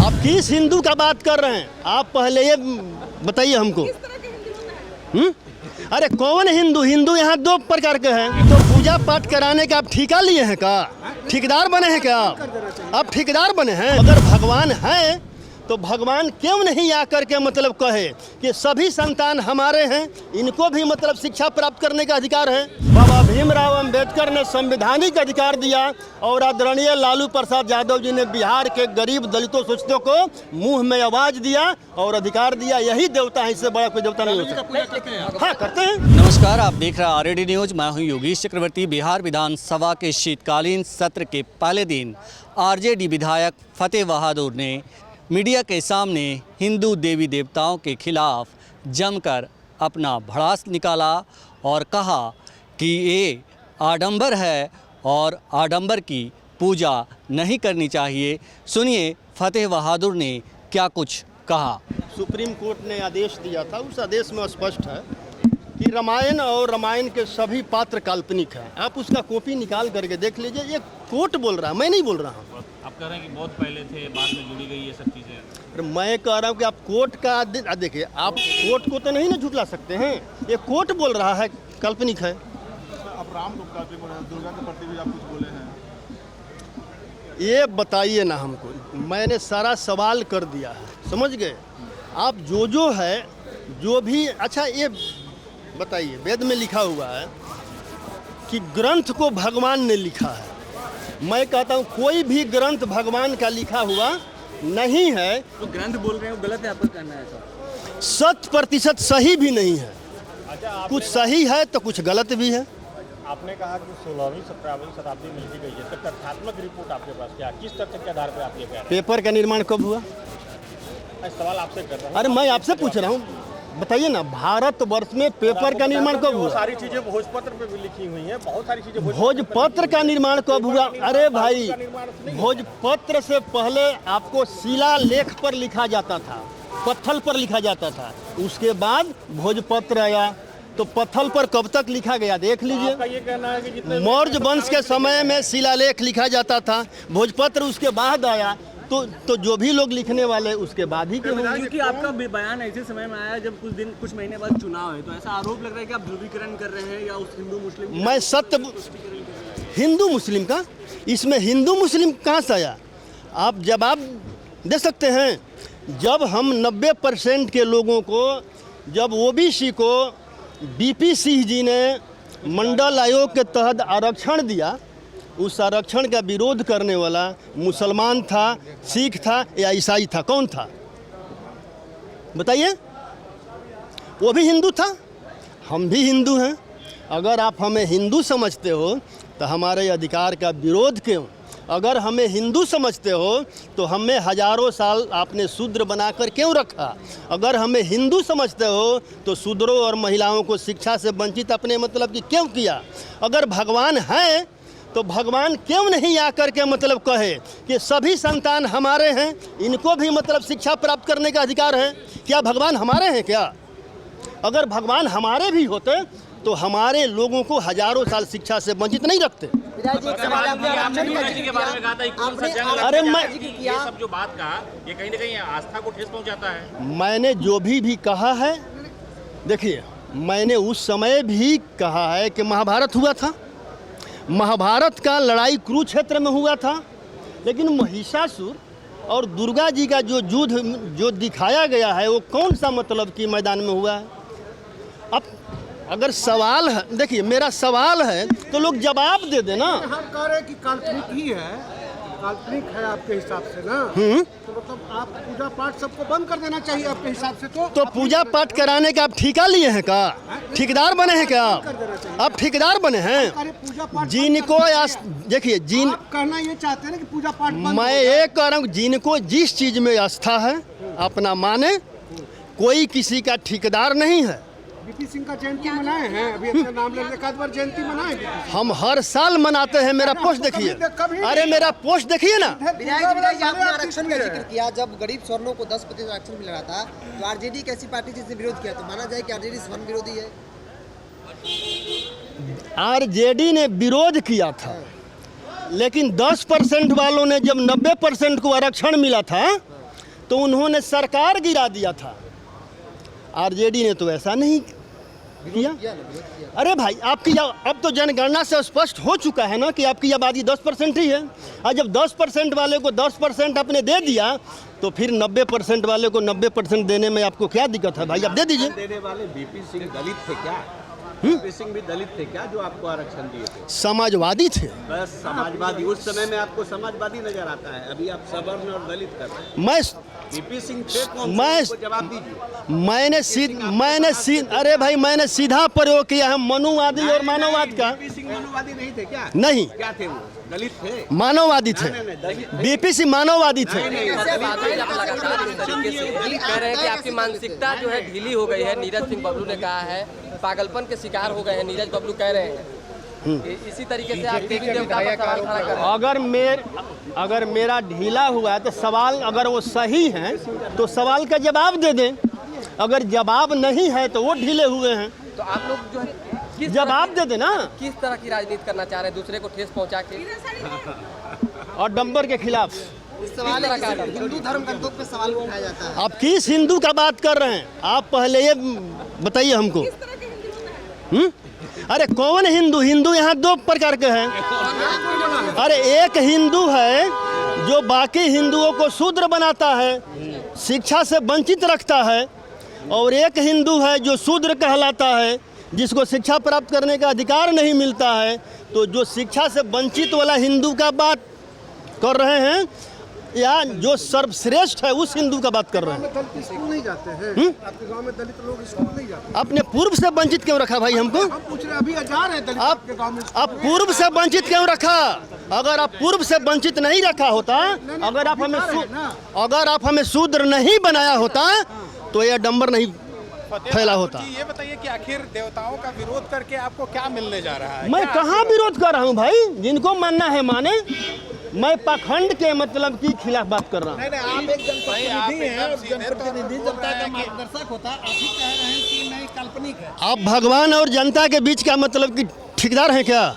आप किस हिंदू का बात कर रहे हैं? आप पहले ये बताइए हमको। अरे कौन हिंदू? हिंदू यहाँ दो प्रकार के हैं। तो पूजा पाठ कराने का आप ठेका लिए हैं क्या? ठेकेदार बने हैं क्या आप ठेकेदार बने हैं? अगर भगवान है तो भगवान क्यों नहीं आकर के मतलब कहे कि सभी संतान हमारे हैं, इनको भी मतलब शिक्षा प्राप्त करने का अधिकार है। बाबा भीमराव अंबेडकर ने संवैधानिक अधिकार दिया और आदरणीय लालू प्रसाद यादव जी ने बिहार के गरीब दलितों शोषितों को मुंह में आवाज दिया और अधिकार दिया। यही देवता है, इससे बड़ा कोई देवता नहीं हो सकता। हाँ, करते हैं। नमस्कार, आप देख रहे हैं आरएडी न्यूज। मैं हूं योगेश चक्रवर्ती। बिहार विधानसभा के शीतकालीन सत्र के पहले दिन आरजेडी विधायक फतेह बहादुर ने मीडिया के सामने हिंदू देवी देवताओं के खिलाफ जमकर अपना भड़ास निकाला और कहा कि ये आडंबर है और आडंबर की पूजा नहीं करनी चाहिए। सुनिए फतेह बहादुर ने क्या कुछ कहा। सुप्रीम कोर्ट ने आदेश दिया था, उस आदेश में स्पष्ट है कि रामायण और रामायण के सभी पात्र काल्पनिक हैं। आप उसका कॉपी निकाल करके देख लीजिए। ये कोर्ट बोल रहा है, मैं नहीं बोल रहा हूँ। आप कह रहे हैं कि बहुत पहले थे, बाद में जुड़ी गई ये सब चीज़ें। मैं कह रहा हूँ कि आप कोर्ट का देखिए, आप कोर्ट को तो नहीं ना झुठला सकते हैं। ये कोर्ट बोल रहा है काल्पनिक है। अब राम को काल्पनिक बोल रहे हैं, दुर्गा के प्रति भी आप कुछ बोले हैं। ये बताइए ना हमको, मैंने सारा सवाल कर दिया है, समझ गए आप? जो है जो भी अच्छा, ये बताइए, वेद में लिखा हुआ है कि ग्रंथ को भगवान ने लिखा है। मैं कहता हूँ कोई भी ग्रंथ भगवान का लिखा हुआ नहीं है। तो ग्रंथ बोल रहे हैं वो गलत है, आपको कहना है सर? 100% सही भी नहीं है। कुछ सही है तो कुछ गलत भी है। आपने कहा कि 16वीं 17वीं शताब्दी में लिखी गई है, इसका तथ्यात्मक रिपोर्ट आपके पास क्या? किस तथ्य के आधार पर आप ये कह रहे हैं? पेपर का निर्माण कब हुआ? मैं सवाल आपसे कर रहा हूँ। अरे मैं आपसे पूछ रहा हूँ, बताइए ना, भारतवर्ष में पेपर का निर्माण कब हुआ? सारी चीजें भोजपत्र पे भी लिखी हुई हैं, बहुत सारी चीजें। भोजपत्र का निर्माण कब हुआ? अरे भाई, भोजपत्र से पहले आपको शिलालेख पर लिखा जाता था, पत्थर पर लिखा जाता था। उसके बाद भोजपत्र आया। तो पत्थर पर कब तक लिखा गया देख लीजिए। आपका ये कहना है कि जितने मौर्य वंश के समय में शिलालेख लिखा जाता था, भोजपत्र उसके बाद आया। तो जो भी लोग लिखने वाले उसके बाद ही क्योंकि आपका बयान ऐसे समय में आया जब कुछ महीने बाद चुनाव है, तो ऐसा आरोप लग रहा है कि आप ध्रुवीकरण कर रहे हैं या उस हिंदू मुस्लिम। मैं सत्य हिंदू मुस्लिम का, इसमें हिंदू मुस्लिम कहाँ से आया? आप जवाब दे सकते हैं। जब हम 90% के लोगों को, जब ओबीसी को बीपी सिंह जी ने मंडल आयोग के तहत आरक्षण दिया, उस आरक्षण का विरोध करने वाला मुसलमान था, सिख था या ईसाई था? कौन था बताइए? वो भी हिंदू था, हम भी हिंदू हैं। अगर आप हमें हिंदू समझते हो तो हमारे अधिकार का विरोध क्यों? अगर हमें हिंदू समझते हो तो हमें हजारों साल आपने शूद्र बनाकर क्यों रखा? अगर हमें हिंदू समझते हो तो शूद्रों और महिलाओं को शिक्षा से वंचित अपने मतलब कि क्यों किया? अगर भगवान है तो भगवान क्यों नहीं आकर के मतलब कहे कि सभी संतान हमारे हैं, इनको भी मतलब शिक्षा प्राप्त करने का अधिकार है? क्या भगवान हमारे हैं क्या? अगर भगवान हमारे भी होते तो हमारे लोगों को हजारों साल शिक्षा से वंचित नहीं रखते। अरे मैं ये सब जो बात कहा, ये कहीं ना कहीं आस्था को ठेस पहुंचाता है। मैंने जो भी कहा है, देखिए, मैंने उस समय भी कहा है कि महाभारत हुआ था। महाभारत का लड़ाई कुरुक्षेत्र में हुआ था, लेकिन महिषासुर और दुर्गा जी का जो युद्ध जो दिखाया गया है वो कौन सा मतलब कि मैदान में हुआ है? अब अगर सवाल है, देखिए मेरा सवाल है तो लोग जवाब दे देना। हम कह रहे हैं कि काल्पनिक ही है, काल्पनिक है आपके हिसाब से ना। तो मतलब आप पूजा पाठ सबको बंद कर देना चाहिए आपके हिसाब से। तो पूजा पाठ कराने का आप ठेका लिए हैं क्या? ठेकेदार बने हैं क्या आप ठेकेदार बने हैं? पूजा पाठ जिनको देखिए, जिन कहना ये चाहते हैं ना कि पूजा पाठ मैं ये कह रहा हूँ, जिनको जिस चीज में आस्था है अपना माने, कोई किसी का ठेकेदार नहीं है। बीपी सिंह का जयंती मनाए हैं, अभी अपना नाम लेने एक आध बार जयंती मनाए। हम हर साल मनाते हैं। मेरा पोस्ट देखिए, अरे मेरा पोस्ट देखिए ना। विधायक आपने आरक्षण का जिक्र किया। जब गरीब स्वर्णों को 10% आरक्षण मिल रहा था तो आरजेडी कैसी पार्टी जिसने विरोध किया, तो माना जाए कि आरजेडी स्वर्ण विरोधी है? आरजेडी ने विरोध किया था, लेकिन 10% वालों ने जब 90% को आरक्षण मिला था तो उन्होंने सरकार गिरा दिया था। आरजेडी ने तो ऐसा नहीं किया। अरे भाई आपकी अब तो जनगणना से स्पष्ट हो चुका है ना कि आपकी आबादी 10% ही है। और जब 10% वाले को 10% आपने दे दिया तो फिर 90% वाले को 90% देने में आपको क्या दिक्कत है भाई? आप दे दीजिए। देने वाले बीपी सिंह दलित थे क्या? बीपी सिंह भी दलित थे क्या जो आपको आरक्षण दिए थे? समाजवादी थे। बस समाजवादी, उस समय में आपको समाजवादी नजर आता है, अभी आप सवर्ण और दलित कर रहे हैं। मैं बीपी सिंह थे कौन? मैं जवाब दीजिए। अरे भाई मैंने सीधा प्रयोग किया है मनुवादी और मानववाद का। बीपी सिंह मानववादी नहीं थे क्या? नहीं, क्या थे वो? दलित थे, मानववादी थे। बीपी सिंह मानववादी थे। कह रहे हैं कि आपकी मानसिकता जो है ढीली हो गई है। नीरज सिंह बबलू ने कहा है पागलपन के शिकार हो गए हैं। नीरज बबलू कह रहे हैं इसी तरीके से आप देवी देवता पर सवाल खड़ा कर रहे हैं। अगर मेरा ढीला हुआ है तो सवाल अगर वो सही है तो सवाल का जवाब दे दें। अगर जवाब नहीं है तो वो ढीले हुए हैं। तो आप लोग जो है जवाब दे देना। किस तरह की राजनीति करना चाह रहे हैं? दूसरे को ठेस पहुंचा के और डंबर के खिलाफ। सवाल है कि हिंदू धर्म ग्रंथों पे सवाल उठाया जाता है। आप किस हिंदू का बात कर रहे हैं? आप पहले ये बताइए हमको। अरे कौन हिंदू? हिंदू यहाँ दो प्रकार के हैं। अरे एक हिंदू है जो बाकी हिंदुओं को शूद्र बनाता है, शिक्षा से वंचित रखता है, और एक हिंदू है जो शूद्र कहलाता है, जिसको शिक्षा प्राप्त करने का अधिकार नहीं मिलता है। तो जो शिक्षा से वंचित वाला हिंदू का बात कर रहे हैं या जो सर्वश्रेष्ठ है उस हिंदू का बात कर रहे हैं? दलित स्कूल नहीं जाते हैं। आपके गांव में दलित लोग स्कूल नहीं जाते। आपने पूर्व से वंचित क्यों रखा भाई हमको? हम पूछ रहे हैं, अभी जा रहे हैं दलित आपके गांव में। आप पूर्व से वंचित क्यों रखा? अगर आप पूर्व से वंचित नहीं रखा होता, अगर आप हमें शूद्र नहीं बनाया होता तो यह डंबर नहीं फैला होता। ये बताइए कि आखिर देवताओं का विरोध करके आपको क्या मिलने जा रहा है? मैं कहाँ विरोध कर रहा हूँ भाई? जिनको मानना है माने। मैं पाखंड के मतलब की खिलाफ बात कर रहा हूँ। नहीं, आप एक जनप्रतिनिधि हैं और जनप्रतिनिधि जनता का मार्गदर्शक होता है। आप ही कह रहे हैं कि नहीं काल्पनिक है। आप भगवान और जनता के बीच का मतलब कि ठेकेदार हैं क्या?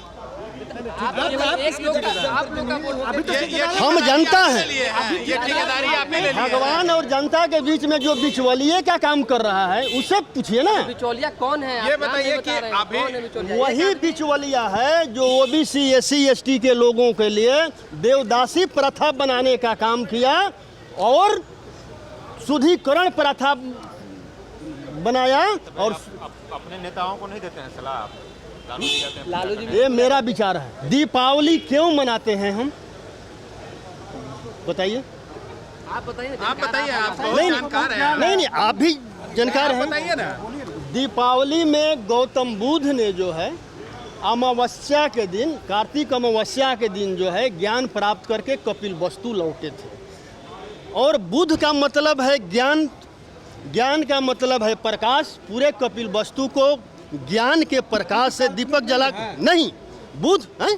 हम जनता हैं। ये ठेकेदारी आप ही ले लिए हैं। भगवान और जनता के बीच में जो बिचौलिए का काम कर रहा है उससे पूछिए ना। बिचौलिया कौन है? ये बताइए कि अभी वही बिचौलिया है जो ओबीसी एससी एसटी के लोगों के लिए देवदासी प्रथा बनाने का काम किया और शुद्धिकरण प्रथा बनाया। और अपने नेताओं को नहीं देते हैं सलाह आप? लालू जी ये मेरा विचार है। दीपावली क्यों मनाते हैं हम? बताइए। आप बताइए। आप बताइए, आप बहुत नहीं जानकार हैं। नहीं, आप भी जानकार हैं। बताइए ना। दीपावली में गौतम बुद्ध ने जो है अमावस्या के दिन, कार्तिक अमावस्या के दिन जो है ज्ञान प्राप्त करके कपिल वस्तु लौटे थे। और बुद्ध का मतलब है ज्ञान, ज्ञान का मतलब है प्रकाश। पूरे कपिल वस्तु को ज्ञान के प्रकाश से दीपक जला नहीं। बुद्ध है,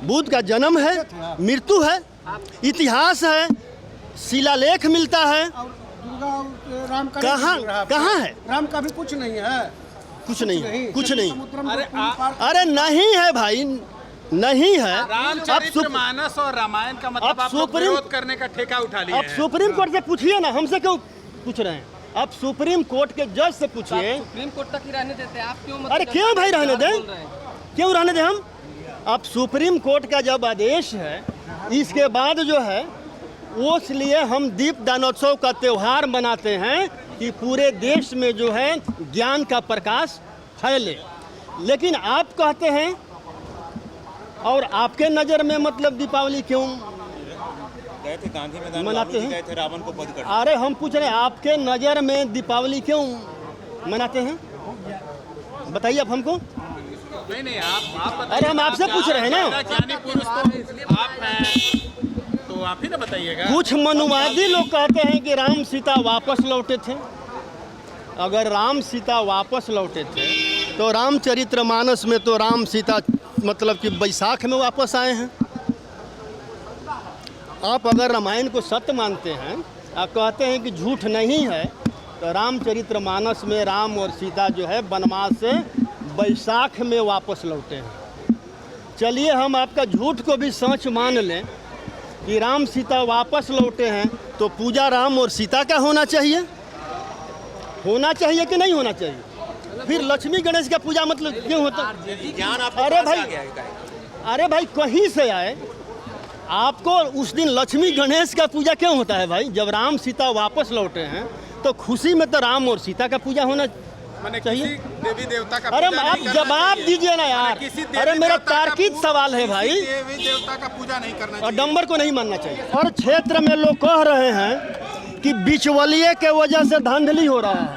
बुद्ध का जन्म है, मृत्यु है, इतिहास है, शिलालेख मिलता है। दुर्गा और राम का कहाँ है? राम का भी कुछ नहीं है। कुछ नहीं, कुछ नहीं। अरे अरे नहीं है भाई, नहीं है। रामचरितमानस और रामायण का मतलब आप लोग विरोध करने का ठेका उठा लिया आप है। सुप्रीम कोर्ट से पूछिए ना, हमसे क्यों पूछ रहे हैं? आप सुप्रीम कोर्ट के जज से पूछिए। सुप्रीम कोर्ट तक ही रहने देते हैं आप क्यों? अरे क्यों भाई रहने दें? क्यों रहने दें हम? अब सुप्रीम कोर्ट का जब आदेश है, इसके बाद जो है वो इसलिए हम दीप दानोत्सव का त्यौहार मनाते हैं कि पूरे देश में जो है ज्ञान का प्रकाश फैले। लेकिन आप कहते हैं, और आपके नज़र में मतलब दीपावली क्यों गए थे गांधी मैदान, मनाते हैं? गए थे रावण को वध करने। अरे हम पूछ रहे हैं आपके नज़र में दीपावली क्यों मनाते हैं? बताइए आप हमको। नहीं आप बताइए। अरे हम आपसे पूछ रहे हैं ना। ज्ञानी पुरुष तो आप हैं, तो आप ही ना बताइएगा। कुछ मनुवादी लोग कहते हैं कि राम सीता वापस लौटे थे। अगर राम सीता वापस लौटे थे तो रामचरितमानस में तो राम सीता मतलब कि बैसाख में वापस आए हैं। आप अगर रामायण को सत्य मानते हैं, आप कहते हैं कि झूठ नहीं है, तो रामचरितमानस में राम और सीता जो है वनवास से बैसाख में वापस लौटे हैं। चलिए हम आपका झूठ को भी सच मान लें कि राम सीता वापस लौटे हैं तो पूजा राम और सीता का होना चाहिए कि नहीं होना चाहिए? फिर लक्ष्मी गणेश का पूजा मतलब क्यों होता? अरे भाई कहीं से आए, आपको उस दिन लक्ष्मी गणेश का पूजा क्यों होता है भाई? जब राम सीता वापस लौटे हैं तो खुशी में तो राम और सीता का पूजा होना चाहिए। देवी देवता का अरे आप जवाब दीजिए ना यार। अरे मेरा तार्किक सवाल है भाई। देवी देवता का पूजा नहीं करना चाहिए। आडंबर को नहीं मानना चाहिए। और क्षेत्र में लोग कह रहे हैं कि बिचौलिए के वजह से धांधली हो रहा है,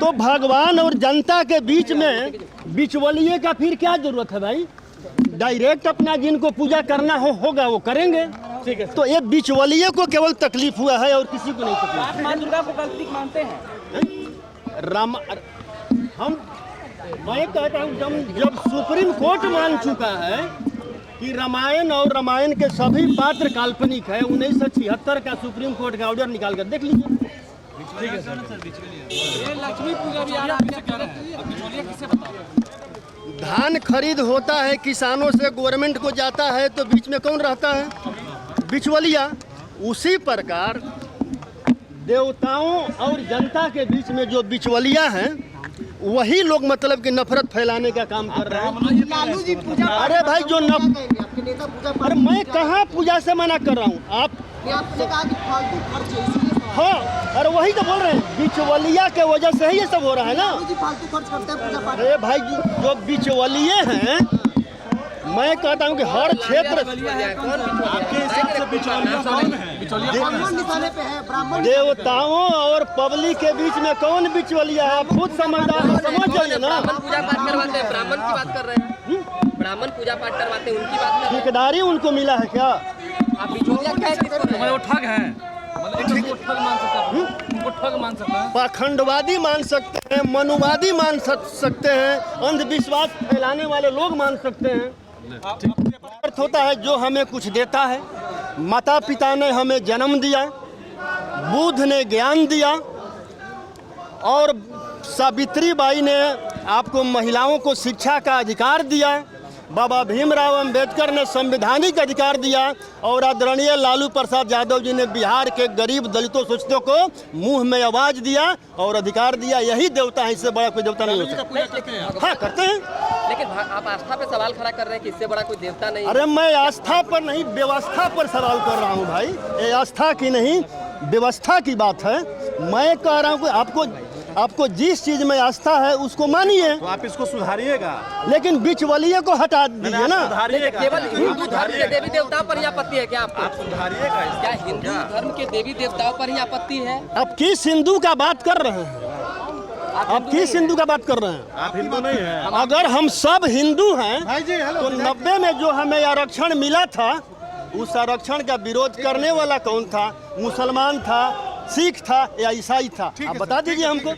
तो भगवान और जनता के बीच में बिचौलिए का फिर क्या जरूरत है भाई? डायरेक्ट अपना जिनको पूजा करना होगा वो करेंगे। ठीक है, तो ये बिचौलिए को केवल तकलीफ हुआ है और किसी को नहीं तकलीफ। आप माँ दुर्गा को कल्पित मानते हैं? मैं कहता हूँ जब सुप्रीम कोर्ट मान चुका है कि रामायण और रामायण के सभी पात्र काल्पनिक है, 1976 का सुप्रीम कोर्ट का ऑर्डर निकाल कर देख लीजिए। ठीक है सर। लक्ष्मी पूजा भी आ रहा है, धान खरीद होता है किसानों से, गवर्नमेंट को जाता है, तो बीच में कौन रहता है? बिचौलिया। उसी प्रकार देवताओं और जनता के बीच में जो बिचौलिया हैं वही लोग मतलब कि नफरत फैलाने का काम कर रहे हैं। लालू जी पूजा, अरे भाई जो आपके नेता पूजा पाठ, अरे मैं कहाँ पूजा से मना कर रहा हूँ? आपने कहा कि फालतू खर्च है इसलिए। हाँ, अरे वही तो बोल रहे हैं, बिचौलिया के वजह से ही ये सब हो रहा है ना। लालू जी फालतू खर्च करते हैं पूजा पाठ। अरे भाई जो बिचौलिए हैं, मैं कहता हूँ कि हर क्षेत्र देवताओं और पब्लिक के बीच में कौन बिचौलिया है? आप खुद समझदार हो, समझ जाइए ना। ब्राह्मण पूजा पाठ करवाते हैं, ब्राह्मण की बात कर रहे हैं। ब्राह्मण पूजा पाठ करवाते हैं, उनकी बात कर रहे हैं। ठेकेदारी उनको मिला है क्या? आप बिचौलिया क्या है? वो ठग है, ठग मान सकते हैं, पाखंडवादी मान सकते हैं, मनुवादी मान सकते हैं, अंधविश्वास फैलाने वाले लोग मान सकते हैं। अर्थ होता है जो हमें कुछ देता है। माता पिता ने हमें जन्म दिया, बुद्ध ने ज्ञान दिया, और सावित्री बाई ने आपको महिलाओं को शिक्षा का अधिकार दिया, बाबा भीमराव अंबेडकर ने संवैधानिक अधिकार दिया, और आदरणीय लालू प्रसाद यादव जी ने बिहार के गरीब दलितों शोषितों को मुंह में आवाज दिया और अधिकार दिया। यही देवता है, इससे बड़ा कोई देवता नहीं हो सकता। हाँ, करते हैं। लेकिन आप आस्था पे सवाल खड़ा कर रहे हैं कि इससे बड़ा कोई देवता नहीं। अरे मैं आस्था पर नहीं, व्यवस्था पर सवाल कर रहा हूँ भाई। ये आस्था की नहीं, व्यवस्था की बात है। मैं कह रहा हूँ कि आपको जिस चीज में आस्था है उसको मानिए, तो आप इसको सुधारिएगा, लेकिन बिचौलिए को हटा दीजिए ना। केवल हिंदू धर्म के देवी देवताओं पर ही आपत्ति है क्या आपको? आप सुधारिएगा। क्या हिंदू धर्म के देवी देवताओं पर ही आपत्ति है? आप किस हिंदू का बात कर रहे हैं? आप किस हिंदू का बात कर रहे हैं? आप हिंदू नहीं हैं। अगर हम सब हिंदू हैं तो 90 में जो हमें आरक्षण मिला था, उस आरक्षण का विरोध करने वाला कौन था? मुसलमान था, सिख था या ईसाई था? आप बता दीजिए हमको।